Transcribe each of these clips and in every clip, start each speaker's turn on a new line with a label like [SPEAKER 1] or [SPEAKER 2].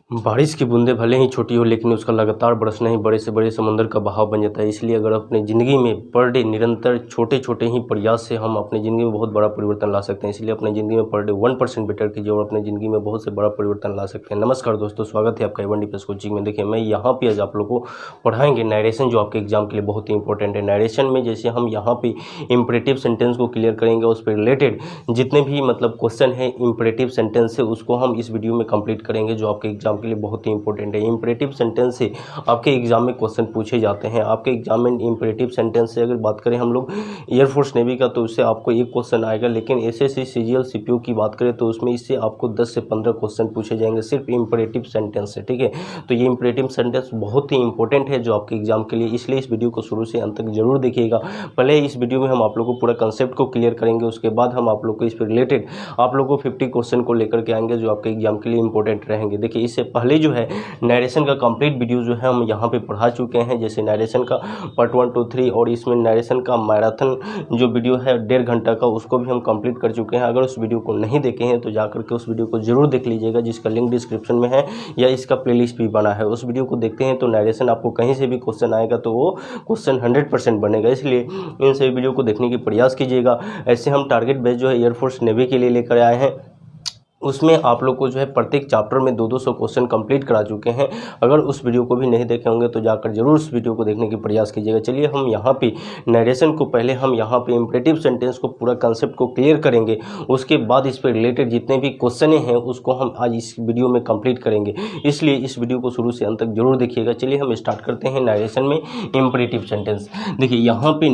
[SPEAKER 1] बारिश की बूंदें भले ही छोटी हो लेकिन उसका लगातार बरसना ही बड़े से बड़े समंदर का बहाव बन जाता है। इसलिए अगर अपने ज़िंदगी में पर डे निरंतर छोटे छोटे ही प्रयास से हम अपनी ज़िंदगी में बहुत बड़ा परिवर्तन ला सकते हैं। इसलिए अपनी ज़िंदगी में पर डे 1% बेटर कीजिए और अपनी ज़िंदगी में बहुत से बड़ा परिवर्तन ला सकते हैं। नमस्कार दोस्तों, स्वागत है आपका A1D+ कोचिंग में। देखिए, मैं यहाँ पे आज आप लोगों को पढ़ाएंगे नरेशन, जो आपके एग्जाम के लिए बहुत ही इंपॉर्टेंट है। नरेशन में जैसे हम यहाँ पे इंपरेटिव सेंटेंस को क्लियर करेंगे, उस पर रिलेटेड जितने भी क्वेश्चन है इंपरेटिव सेंटेंस से, उसको हम इस वीडियो में कंप्लीट करेंगे, जो आपके एग्जाम के लिए बहुत ही इंपॉर्टेंट है। इंपरेटिव सेंटेंस से आपके एग्जाम में क्वेश्चन पूछे जाते हैं। आपके एग्जाम में इंपरेटिव सेंटेंस से अगर बात करें हम लोग एयरफोर्स नेवी का, तो उससे आपको एक क्वेश्चन आएगा। लेकिन एसएससी सीजीएल सीपीओ की बात करें तो उसमें इससे आपको 10 से 15 क्वेश्चन पूछे जाएंगे सिर्फ इंपरेटिव सेंटेंस से। ठीक है, तो ये इंपरेटिव सेंटेंस बहुत ही इंपॉर्टेंट है जो आपके एग्जाम के लिए, इसलिए इस वीडियो को शुरू से अंत तक जरूर देखिएगा। पहले इस वीडियो में हम आप लोग को पूरा कंसेप्ट को क्लियर करेंगे, उसके बाद हम आप लोग को इस पर रिलेटेड आप लोग को 50 क्वेश्चन को लेकर के आएंगे जो आपके एग्जाम के लिए इंपॉर्टेंट रहेंगे। देखिए, इससे पहले जो है नरेशन का कंप्लीट वीडियो जो है हम यहाँ पे पढ़ा चुके हैं, जैसे नरेशन का पार्ट 1, 2, 3, और इसमें नरेशन का मैराथन जो वीडियो है 1.5 घंटा का, उसको भी हम कंप्लीट कर चुके हैं। अगर उस वीडियो को नहीं देखे हैं तो जाकर के उस वीडियो को जरूर देख लीजिएगा, जिसका लिंक डिस्क्रिप्शन में है या इसका प्लेलिस्ट भी बना है। उस वीडियो को देखते हैं तो नरेशन आपको कहीं से भी क्वेश्चन आएगा तो वो क्वेश्चन 100% बनेगा। इसलिए इन सभी वीडियो को देखने की प्रयास कीजिएगा। ऐसे हम टारगेट बेस्ड जो है एयरफोर्स नेवी के लिए लेकर आए हैं, उसमें आप लोग को जो है प्रत्येक चैप्टर में 200 क्वेश्चन कंप्लीट करा चुके हैं। अगर उस वीडियो को भी नहीं देखे होंगे तो जाकर जरूर उस वीडियो को देखने की प्रयास कीजिएगा। चलिए, हम यहाँ पे नरेशन को पहले हम यहाँ पे इंपरेटिव सेंटेंस को पूरा कंसेप्ट को क्लियर करेंगे, उसके बाद इस पर रिलेटेड जितने भी क्वेश्चन हैं उसको हम आज इस वीडियो में कंप्लीट करेंगे। इसलिए इस वीडियो को शुरू से अंत तक जरूर देखिएगा। चलिए, हम स्टार्ट करते हैं नरेशन में इंपरेटिव सेंटेंस। देखिए, यहाँ पे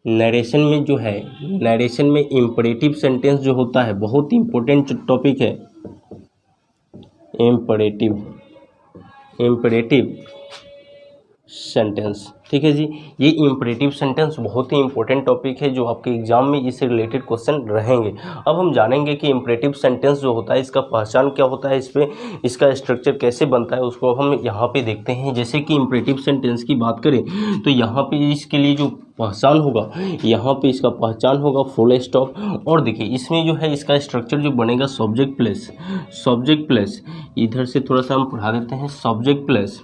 [SPEAKER 1] नरेशन में जो है, नरेशन में इंपरेटिव सेंटेंस जो होता है, बहुत ही इंपॉर्टेंट टॉपिक है इंपरेटिव सेंटेंस। ठीक है जी, ये इंपरेटिव सेंटेंस बहुत ही इंपॉर्टेंट टॉपिक है जो आपके एग्जाम में इससे रिलेटेड क्वेश्चन रहेंगे। अब हम जानेंगे कि इंपरेटिव सेंटेंस जो होता है इसका पहचान क्या होता है, इसका स्ट्रक्चर कैसे बनता है, उसको हम यहाँ पे देखते हैं। जैसे कि इंपरेटिव सेंटेंस की बात करें तो यहाँ पे इसके लिए जो पहचान होगा, यहाँ पे इसका पहचान होगा फुल स्टॉप। और देखिए, इसमें जो है इसका स्ट्रक्चर जो बनेगा सब्जेक्ट प्लस, इधर से थोड़ा सा हम पढ़ा देते हैं, सब्जेक्ट प्लस,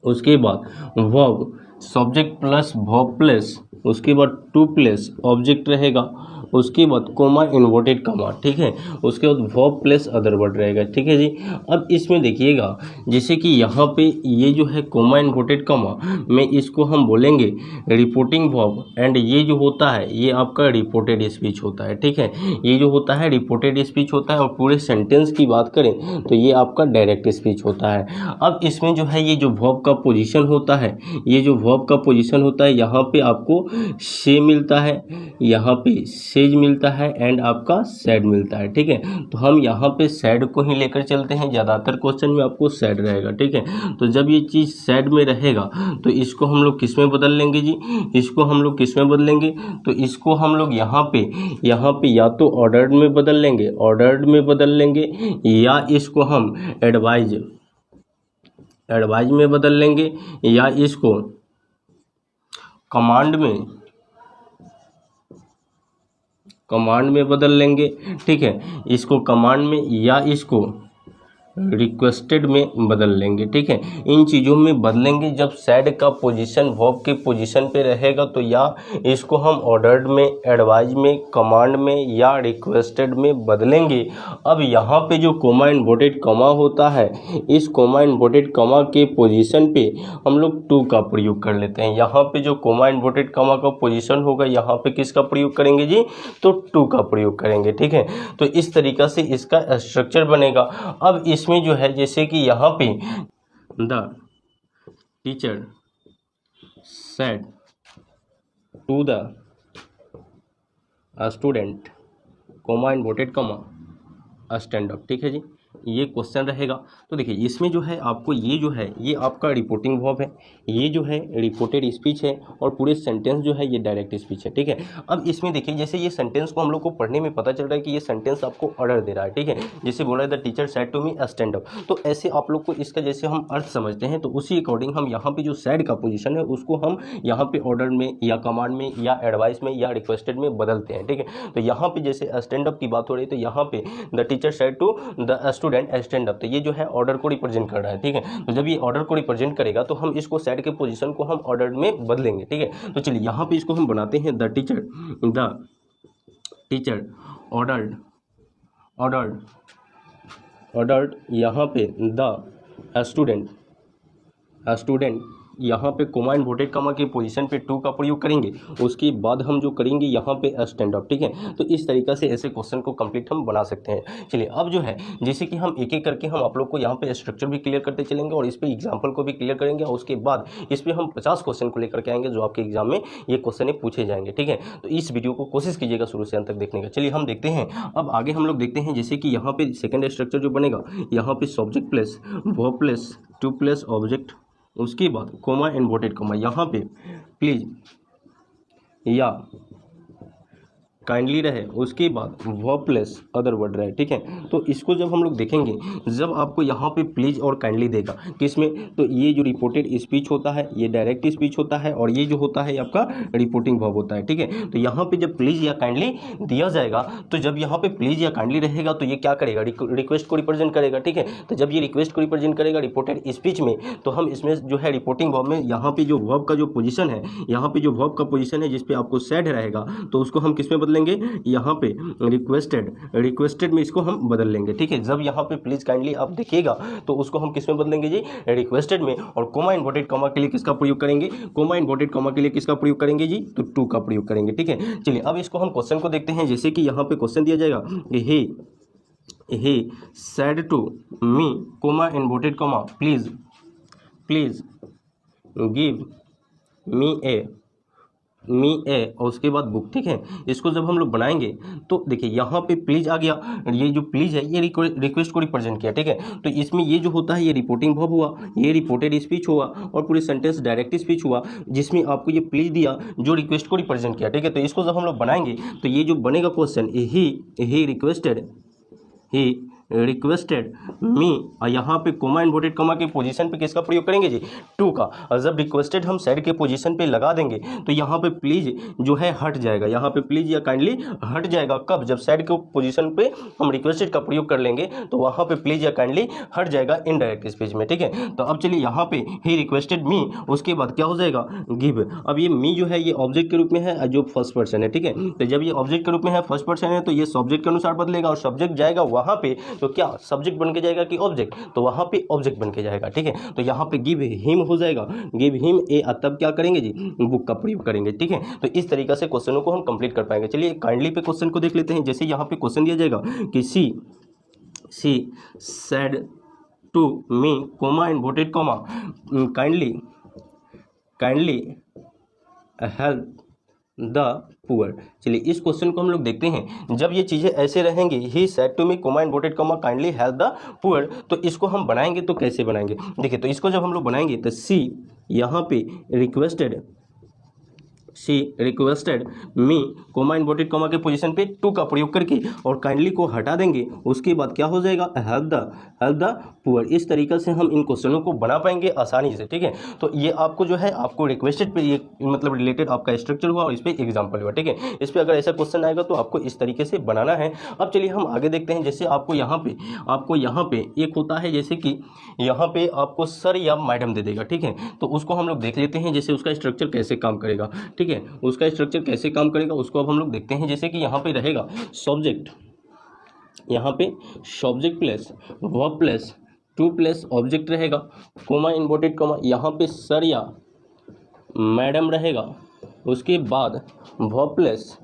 [SPEAKER 1] उसके बाद verb, subject plus verb plus, उसके बाद टू प्लस ऑब्जेक्ट रहेगा, उसके बाद कोमा इन्वर्टेड कमा। ठीक है, उसके बाद वर्ब प्लस अदर वर्ड रहेगा। ठीक है जी। अब इसमें देखिएगा, जैसे कि यहाँ पे ये जो है कोमा इन्वर्टेड कमा में इसको हम बोलेंगे रिपोर्टिंग वर्ब, एंड ये जो होता है ये आपका रिपोर्टेड स्पीच होता है। ठीक है, ये जो होता है रिपोर्टेड स्पीच होता है। और पूरे सेंटेंस की बात करें तो ये आपका डायरेक्ट स्पीच होता है। अब इसमें जो है ये जो वर्ब का पोजीशन होता है, ये जो वर्ब का पोजीशन होता है, यहाँ पे आपको से मिलता है, यहाँ पे सेज मिलता है, एंड आपका सैड मिलता है। ठीक है, तो हम यहाँ पे सैड को ही लेकर चलते हैं, ज़्यादातर क्वेश्चन में आपको सैड रहेगा। ठीक है, तो जब ये चीज़ सैड में रहेगा तो इसको हम लोग किस में बदल लेंगे जी, इसको हम लोग किस में बदलेंगे, तो इसको हम लोग यहाँ पे या तो ऑर्डर्ड में बदल लेंगे, या इसको हम एडवाइज में बदल लेंगे, या इसको कमांड में बदल लेंगे। ठीक है, इसको कमांड में या इसको रिक्वेस्टेड में बदल लेंगे। ठीक है, इन चीज़ों में बदलेंगे। जब सैड का पोजीशन वर्ब के पोजीशन पे रहेगा तो या इसको हम ऑर्डर्ड में, एडवाइज में, कमांड में या रिक्वेस्टेड में बदलेंगे। अब यहाँ पे जो कोमा इन्वर्टेड कमा होता है, इस कोमा इन्वर्टेड कमा के पोजीशन पे हम लोग टू का प्रयोग कर लेते हैं। यहाँ पे जो कोमा इन्वर्टेड कमा का पोजीशन होगा, यहाँ पे किसका प्रयोग करेंगे जी, तो टू का प्रयोग करेंगे। ठीक है, तो इस तरीक़ा से इसका स्ट्रक्चर बनेगा। अब इसमें जो है, जैसे कि यहाँ पे the teacher said to the student comma inverted comma stand up. ठीक है जी, ये क्वेश्चन रहेगा। तो देखिए इसमें जो है आपको ये जो है ये आपका रिपोर्टिंग वर्ब है, ये जो है रिपोर्टेड स्पीच है, और पूरे सेंटेंस जो है ये डायरेक्ट स्पीच है, ठीक है। अब इसमें देखिए जैसे ये सेंटेंस को हम लोग को पढ़ने में पता चल रहा है कि ये सेंटेंस आपको ऑर्डर दे रहा है, ठीक है। जैसे बोला है the teacher said to me stand up, तो ऐसे आप लोग को इसका जैसे हम अर्थ समझते हैं तो उसी अकॉर्डिंग हम यहाँ पे जो सेड का पोजीशन है उसको हम यहाँ पे ऑर्डर में या कमांड में या एडवाइस में या रिक्वेस्टेड में बदलते हैं, ठीक है। तो यहाँ पे जैसे स्टैंड अप की बात हो रही है तो यहाँ पे the teacher said to the student stand up, तो ये जो है ऑर्डर को रिप्रेजेंट कर रहा है, ठीक है। तो जब ये ऑर्डर को रिप्रेजेंट करेगा तो हम इसको सेड के पोजीशन को हम ऑर्डर में बदलेंगे, ठीक है। तो चलिए यहाँ पे इसको हम बनाते हैं द टीचर ऑर्डर्ड यहाँ पे द स्टूडेंट यहाँ पे कोमा इन्वर्टेड कॉमा के पोजीशन पे टू का प्रयोग करेंगे, उसके बाद हम जो करेंगे यहाँ पे स्टैंड अप, ठीक है। तो इस तरीक़ा से ऐसे क्वेश्चन को कंप्लीट हम बना सकते हैं। चलिए अब जो है जैसे कि हम एक एक करके हम आप लोग को यहाँ पे स्ट्रक्चर भी क्लियर करते चलेंगे और इस पे एग्जाम्पल को भी क्लियर करेंगे, और उसके बाद इस पर हम 50 क्वेश्चन को लेकर के आएंगे जो आपके एग्जाम में ये क्वेश्चन पूछे जाएंगे, ठीक है। तो इस वीडियो को कोशिश कीजिएगा शुरू से अंत तक देखने का। चलिए हम देखते हैं, अब आगे हम लोग देखते हैं जैसे कि यहाँ पे सेकेंड स्ट्रक्चर जो बनेगा, यहाँ पे subject plus verb plus two plus object, उसके बाद कोमा इन्वर्टेड कोमा, यहाँ पे प्लीज या काइंडली रहे, उसके बाद वर्ब प्लस अदर वर्ड रहे, ठीक है। तो इसको जब हम लोग देखेंगे, जब आपको यहाँ पे प्लीज और काइंडली देगा किसमें, तो ये जो रिपोर्टेड स्पीच होता है ये डायरेक्ट स्पीच होता है, और ये जो होता है आपका रिपोर्टिंग वर्ब होता है, ठीक है। तो यहाँ पे जब प्लीज या काइंडली दिया जाएगा, तो जब यहाँ पे प्लीज या काइंडली रहेगा तो ये क्या करेगा, रिक्वेस्ट को रिप्रेजेंट करेगा, ठीक है। तो जब ये रिक्वेस्ट को रिप्रेजेंट करेगा रिपोर्टेड स्पीच में, तो हम इसमें जो है रिपोर्टिंग वर्ब में यहाँ पे जो वर्ब का जो पोजीशन है, यहाँ पे जो वर्ब का पोजीशन है जिसपे आपको सेड रहेगा, तो उसको हम किस में बदलेंगे, यहाँ पे रिक्वेस्टेड में इसको हम बदल लेंगे, ठीक है। जब यहाँ पे प्लीज काइंडली आप देखिएगा तो उसको हम किस में बदलेंगे जी, रिक्वेस्टेड में, और कोमा इन्वर्टेड कॉमा के लिए किसका प्रयोग करेंगे, कोमा इन्वर्टेड कॉमा के लिए किसका प्रयोग करेंगे जी, तो टू का प्रयोग करेंगे, ठीक है। चलिए अब इसको हम क्वेश्चन को देखते हैं, जैसे कि यहाँ पे क्वेश्चन दिया जाएगा, he said to me comma inverted comma please give me a और उसके बाद बुक, ठीक है। इसको जब हम लोग बनाएंगे तो देखिए यहाँ पे प्लीज आ गया, ये जो प्लीज है ये रिक्वेस्ट को रिप्रेजेंट किया, ठीक है। तो इसमें ये जो होता है ये रिपोर्टिंग वर्ब हुआ, ये रिपोर्टेड स्पीच हुआ, और पूरे सेंटेंस डायरेक्ट स्पीच हुआ जिसमें आपको ये प्लीज दिया जो रिक्वेस्ट को रिप्रेजेंट किया, ठीक है। तो इसको जब हम लोग बनाएंगे तो ये जो बनेगा क्वेश्चन, ही रिक्वेस्टेड मी, और यहाँ पे कोमा इन्वर्टेड कोमा के पोजीशन पे किसका प्रयोग करेंगे जी, टू का। और जब रिक्वेस्टेड हम सेड के पोजीशन पे लगा देंगे तो यहाँ पे प्लीज जो है हट जाएगा, यहाँ पे प्लीज या काइंडली हट जाएगा, कब, जब सेड के पोजीशन पे हम रिक्वेस्टेड का प्रयोग कर लेंगे तो वहाँ पे प्लीज या काइंडली हट जाएगा इनडायरेक्ट स्पीच में, ठीक है। तो अब चलिए यहाँ पे ही रिक्वेस्टेड मी, उसके बाद क्या हो जाएगा, गिव। अब ये मी जो है ये ऑब्जेक्ट के रूप में है जो फर्स्ट पर्सन है, ठीक है। तो जब ये ऑब्जेक्ट के रूप में है, फर्स्ट पर्सन है, तो ये सब्जेक्ट के अनुसार बदलेगा, और सब्जेक्ट जाएगा वहाँ पे तो क्या सब्जेक्ट बन के जाएगा कि ऑब्जेक्ट, तो वहां पे ऑब्जेक्ट बन के जाएगा, ठीक है। तो यहाँ पे गिव हिम हो जाएगा, गिव हिम ए, तब क्या करेंगे जी, बुक का प्रयोग करेंगे, ठीक है। तो इस तरीके से क्वेश्चनों को हम कंप्लीट कर पाएंगे। चलिए काइंडली पे क्वेश्चन को देख लेते हैं। जैसे यहाँ पे क्वेश्चन दिया जाएगा कि she said to me comma inverted comma kindly help the poor. चलिए इस क्वेश्चन को हम लोग देखते हैं। जब ये चीज़ें ऐसे रहेंगी, he said to me comma inverted comma kindly help the poor, तो इसको हम बनाएंगे तो कैसे बनाएंगे, देखिए। तो इसको जब हम लोग बनाएंगे तो सी यहाँ पे रिक्वेस्टेड मी कोमा इन्वर्टेड कोमा के पोजीशन पे टू का प्रयोग करके और काइंडली को हटा देंगे, उसके बाद क्या हो जाएगा, हेल्प द पुअर। इस तरीके से हम इन क्वेश्चनों को बना पाएंगे आसानी से, ठीक है। तो ये आपको जो है आपको रिक्वेस्टेड पे ये मतलब रिलेटेड आपका स्ट्रक्चर हुआ और इस पर एग्जाम्पल हुआ, ठीक है। इस पर अगर ऐसा क्वेश्चन आएगा तो आपको इस तरीके से बनाना है। अब चलिए हम आगे देखते हैं। जैसे आपको यहाँ पे एक होता है, जैसे कि यहाँ पे आपको सर या मैडम दे देगा, ठीक है। तो उसको हम लोग देख लेते हैं, जैसे उसका स्ट्रक्चर कैसे काम करेगा, ठीक है। उसका स्ट्रक्चर कैसे काम करेगा उसको अब हम लोग देखते हैं। जैसे कि यहाँ पे रहेगा सब्जेक्ट, यहाँ पे subject plus verb plus two plus object रहेगा, कोमा इन्वर्टेड कोमा, यहाँ पे सर या मैडम रहेगा, उसके बाद वर्ब प्लस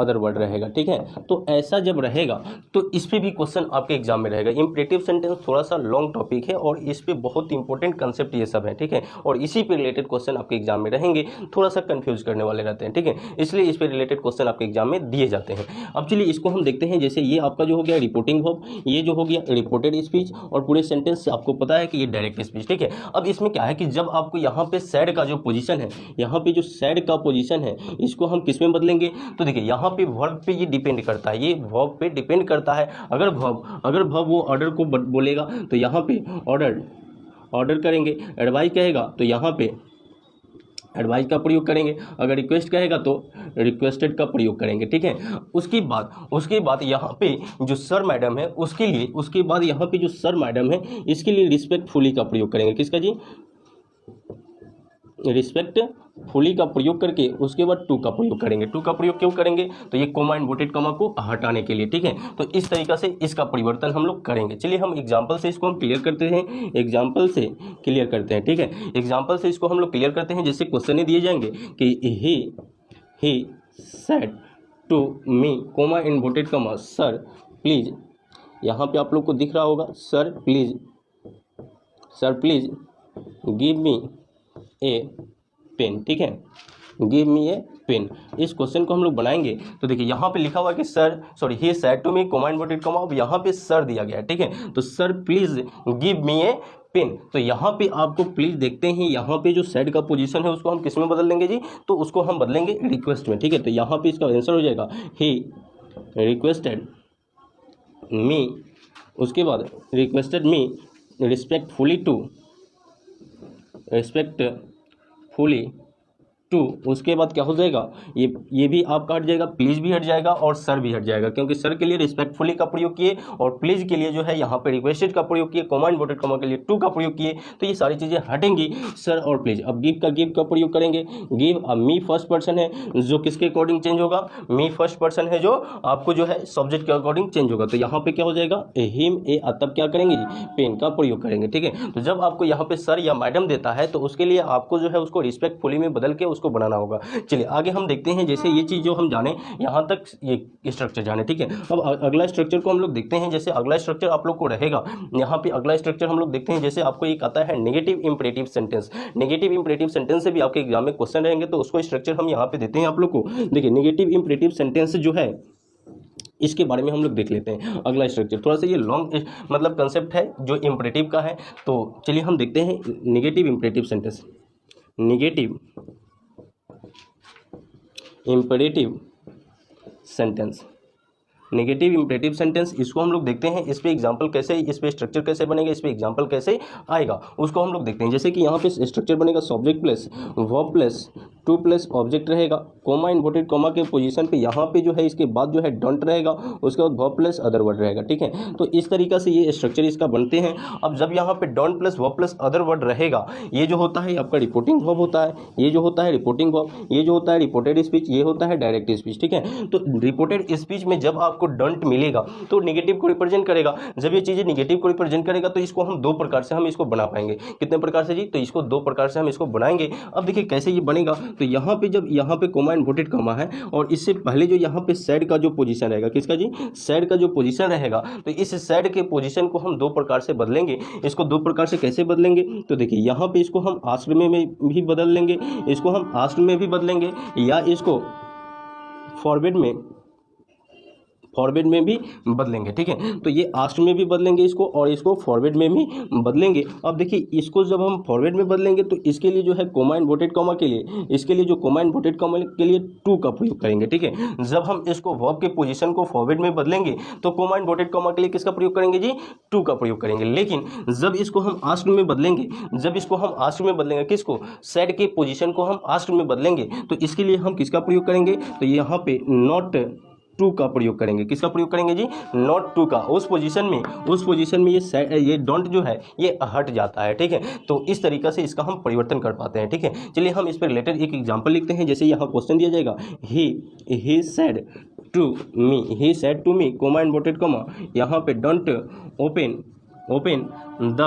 [SPEAKER 1] अदर वर्ड रहेगा, ठीक है। तो ऐसा जब रहेगा तो इस पे भी क्वेश्चन आपके एग्जाम में रहेगा। इंपरेटिव सेंटेंस थोड़ा सा लॉन्ग टॉपिक है और इस पे बहुत इंपॉर्टेंट कंसेप्ट ये सब है, ठीक है, और इसी पे रिलेटेड क्वेश्चन आपके एग्जाम में रहेंगे, थोड़ा सा कंफ्यूज करने वाले रहते हैं, ठीक है, इसलिए इस पे रिलेटेड क्वेश्चन आपके एग्जाम में दिए जाते हैं। अब चलिए इसको हम देखते हैं। जैसे ये आपका जो हो गया रिपोर्टिंग वर्ब, ये जो हो गया रिपोर्टेड स्पीच, और पूरे सेंटेंस आपको पता है कि ये डायरेक्ट स्पीच, ठीक है। अब इसमें क्या है कि जब आपको यहाँ पे सैड का जो पोजीशन है, यहाँ पे जो सैड का पोजीशन है, इसको हम किस में बदलेंगे? तो देखिए यहाँ पे वर्ब पे ये डिपेंड करता है, ये वर्ब पे डिपेंड करता है। अगर वर्ब वो ऑर्डर को बोलेगा तो यहाँ पे ऑर्डर करेंगे, एडवाइस कहेगा तो यहाँ पे एडवाइस का प्रयोग करेंगे, अगर रिक्वेस्ट कहेगा तो रिक्वेस्टेड का प्रयोग करेंगे, ठीक है। उसके बाद यहाँ पे जो सर मैडम है उसके लिए, उसके बाद यहाँ पे जो सर मैडम है इसके लिए रिस्पेक्टफुली का प्रयोग करेंगे। किसका जी? रिस्पेक्टफुली का प्रयोग करके उसके बाद टू का प्रयोग करेंगे। टू का प्रयोग क्यों करेंगे? तो ये कोमा इन्वर्टेड कॉमा को हटाने के लिए, ठीक है। तो इस तरीका से इसका परिवर्तन हम लोग करेंगे। चलिए हम एग्जांपल से इसको हम क्लियर करते हैं, ठीक है। एग्जांपल से इसको हम लोग क्लियर करते हैं। जैसे क्वेश्चन दिए जाएंगे कि he said to me comma inverted comma sir please, यहाँ पे आप लोग को दिख रहा होगा sir please give me a pen, ठीक है, गिव मी ए पेन। इस क्वेश्चन को हम लोग बनाएंगे तो देखिए यहाँ पे लिखा हुआ है कि he said to me comma inverted comma, अब यहाँ पे सर दिया गया है, ठीक है। तो sir please give me a pen, तो यहाँ पे आपको प्लीज देखते हैं, यहाँ पे जो सेड का पोजीशन है उसको हम किस में बदल देंगे जी? तो उसको हम बदलेंगे रिक्वेस्ट में, ठीक है। तो यहाँ पे इसका आंसर हो जाएगा ही रिक्वेस्टेड मी, उसके बाद रिक्वेस्टेड मी रिस्पेक्टफुली टू, उसके बाद क्या हो जाएगा? ये भी आपका हट जाएगा, प्लीज भी हट जाएगा और सर भी हट जाएगा, क्योंकि सर के लिए रिस्पेक्टफुली का प्रयोग किए और प्लीज के लिए जो है यहाँ पे रिक्वेस्टेड का प्रयोग किए, कोमा इन्वर्टेड कॉमा के लिए टू का प्रयोग किए, तो ये सारी चीज़ें हटेंगी, सर और प्लीज। अब गिव का प्रयोग करेंगे। गिव, अब मी फर्स्ट पर्सन है जो किसके अकॉर्डिंग चेंज होगा? मी फर्स्ट पर्सन है जो आपको जो है सब्जेक्ट के अकॉर्डिंग चेंज होगा, तो यहाँ पे क्या हो जाएगा? हिम ए, तब क्या करेंगे जी? पेन का प्रयोग करेंगे, ठीक है। तो जब आपको यहाँ पे सर या मैडम देता है तो उसके लिए आपको जो है उसको रिस्पेक्टफुली में बदल के उसको बनाना होगा। चलिए आगे हम देखते हैं। जैसे ये चीज़ जो हम जाने, यहाँ तक ये स्ट्रक्चर जाने, ठीक है। अब अगला स्ट्रक्चर को हम लोग देखते हैं। जैसे अगला स्ट्रक्चर आप लोग को रहेगा, यहाँ पे अगला स्ट्रक्चर हम लोग देखते हैं। जैसे आपको एक आता है negative imperative sentence. Negative imperative sentence से भी आपके एग्जाम में क्वेश्चन रहेंगे, तो उसको स्ट्रक्चर हम यहाँ पे देते हैं आप लोग को। देखिए नेगेटिव इंपरेटिव सेंटेंस जो है इसके बारे में हम लोग देख लेते हैं। अगला स्ट्रक्चर थोड़ा सा ये लॉन्ग मतलब कंसेप्ट है जो इंपरेटिव का है, तो चलिए हम देखते हैं negative imperative sentence. Negative imperative sentence, negative imperative sentence, इसको हम लोग देखते हैं। इस पे एग्जांपल कैसे, इस पे स्ट्रक्चर कैसे बनेगा, इस पे एग्जांपल कैसे आएगा, उसको हम लोग देखते हैं। जैसे कि यहाँ पे स्ट्रक्चर बनेगा subject plus verb plus two plus object रहेगा, कोमा इन्वर्टेड कोमा के पोजीशन पे यहाँ पे जो है इसके बाद जो है डोंट रहेगा, उसके बाद वर्ब प्लस अदर वर्ड रहेगा, ठीक है। तो इस तरीका से ये स्ट्रक्चर इसका बनते हैं। अब जब यहाँ पे don't plus verb plus other word रहेगा, ये जो होता है आपका रिपोर्टिंग वर्ब होता है, ये जो होता है रिपोर्टिंग वर्ब, ये जो होता है रिपोर्टेड स्पीच, ये होता है डायरेक्ट स्पीच, ठीक है। तो रिपोर्टेड स्पीच में जब आपको डोंट मिलेगा तो नेगेटिव को रिप्रेजेंट करेगा। जब ये चीजें नेगेटिव को रिप्रेजेंट करेगा तो इसको हम दो प्रकार से हम इसको बना पाएंगे। कितने प्रकार से जी? तो इसको दो प्रकार से हम इसको बनाएंगे। अब देखिए कैसे ये बनेगा। तो यहाँ पे जब यहाँ पे कोमा इन्वर्टेड कोमा है और इससे पहले जो यहाँ पे सैड का जो पोजीशन रहेगा, किसका जी? सैड का जो पोजीशन रहेगा, तो इस सैड के पोजीशन को हम दो प्रकार से बदलेंगे। इसको दो प्रकार से कैसे बदलेंगे? तो देखिए यहाँ पे इसको हम आस्क्ड में भी बदल लेंगे, इसको हम आस्क्ड में भी बदलेंगे, या इसको फॉरवर्ड में भी बदलेंगे, ठीक है। तो ये आस्क्ड में भी बदलेंगे इसको, और इसको फॉरवर्ड में भी बदलेंगे। अब देखिए इसको जब हम फॉरवर्ड में बदलेंगे तो इसके लिए जो है कोमा इन्वर्टेड कोमा के लिए, इसके लिए जो कोमा इन्वर्टेड कोमा के लिए टू का प्रयोग करेंगे, ठीक है। जब हम इसको वर्ब के पोजीशन को फॉरवर्ड में बदलेंगे तो कोमा इन्वर्टेड कोमा के लिए किसका प्रयोग करेंगे जी? टू का प्रयोग करेंगे। लेकिन जब इसको हम आस्क्ड में बदलेंगे, किसको? सैड के पोजीशन को हम आस्क्ड में बदलेंगे, तो इसके लिए हम किसका प्रयोग करेंगे? तो यहाँ पे नॉट टू का प्रयोग करेंगे। किसका प्रयोग करेंगे जी? नॉट टू का। उस पोजीशन में ये डोंट जो है ये हट जाता है, ठीक है। तो इस तरीका से इसका हम परिवर्तन कर पाते हैं, ठीक है। चलिए हम इस पर रिलेटेड एक एग्जांपल लिखते हैं। जैसे यहाँ क्वेश्चन दिया जाएगा he said to me comma inverted comma, यहाँ पे डोंट ओपन द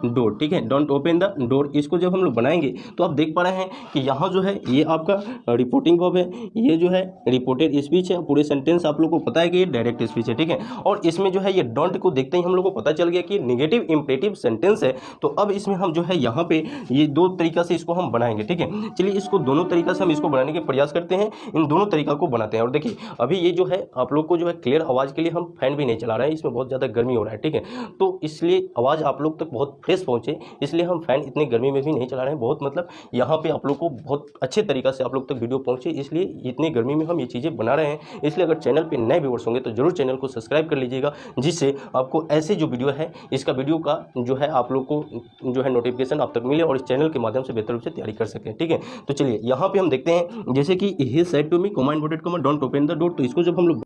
[SPEAKER 1] डोर, ठीक है, डोंट ओपन द डोर। इसको जब हम लोग बनाएंगे तो आप देख पा रहे हैं कि यहाँ जो है ये आपका रिपोर्टिंग वर्ब है, ये जो है रिपोर्टेड स्पीच है। पूरे सेंटेंस आप लोग को पता है कि ये डायरेक्ट स्पीच है, ठीक है। और इसमें जो है ये डोंट को देखते ही हम लोग को पता चल गया कि नेगेटिव इंपरेटिव सेंटेंस है। तो अब इसमें हम जो है यहाँ पे ये दो तरीका से इसको हम बनाएंगे, ठीक है। चलिए इसको दोनों तरीका से हम इसको बनाने के प्रयास करते हैं, इन दोनों तरीका को बनाते हैं। और देखिए अभी ये जो है आप लोग को जो है क्लियर आवाज़ के लिए हम फैन भी नहीं चला रहे हैं, इसमें बहुत ज़्यादा गर्मी हो रहा है, ठीक है। तो इसलिए आवाज़ आप लोग तक बहुत फ्रेश पहुँचे, इसलिए हम फैन इतनी गर्मी में भी नहीं चला रहे हैं। बहुत मतलब यहाँ पे आप लोग को बहुत अच्छे तरीका से आप लोग तक वीडियो पहुँचे, इसलिए इतनी गर्मी में हम ये चीज़ें बना रहे हैं। इसलिए अगर चैनल पे नए व्यूअर्स होंगे तो जरूर चैनल को सब्सक्राइब कर लीजिएगा, जिससे आपको ऐसे जो वीडियो है इसका वीडियो का जो है आप लोग को जो है नोटिफिकेशन आप तक मिले और इस चैनल के माध्यम से बेहतर रूप से तैयारी कर सकें, ठीक है। तो चलिए यहाँ पे हम देखते हैं जैसे कि he said to me, comma inverted comma, don't open the door. तो इसको जब हम लोग